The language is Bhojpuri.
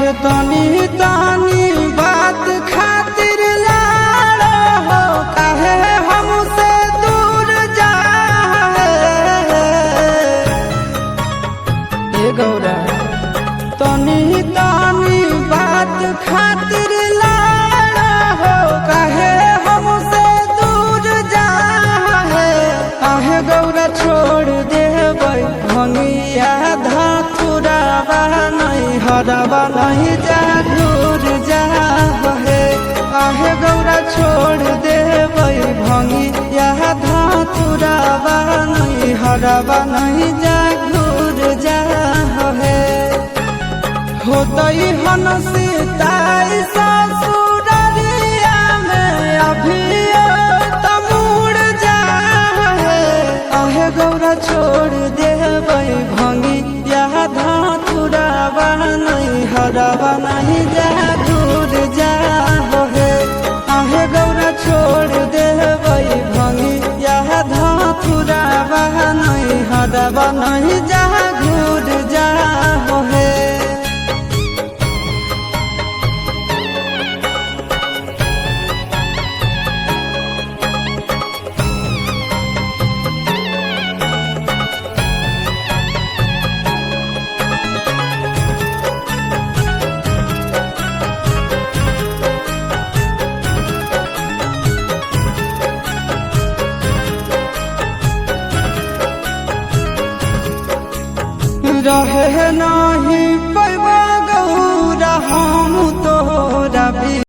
काहे तनी तनी बात खातिर लाड़ा हो, काहे हमसे दूर जाए ए गौरा। तनी तनी बात खातिर लाड़ा हो, काहे हमसे दूर जाए। काहे गौरा छोड़ देबै भंगिया धतुरावा नहीं हरावा नहीं जागूर जा बहे। काहे गौरा छोड़ देबै भंगिया धतुरावा नहीं हरावा नहीं जागूर जा बहे। होतई हन सीताई ससुररिया में अभी तमुड़ जा है। काहे गौरा छोड़ देबै भंगिया धतुरावा नहीं हरावा नहीं जागूर जा है। काहे गौरा छोड़ देबै भंगिया धतुरावा नहीं हरावा नहीं जागूर जा है। रहे नहीं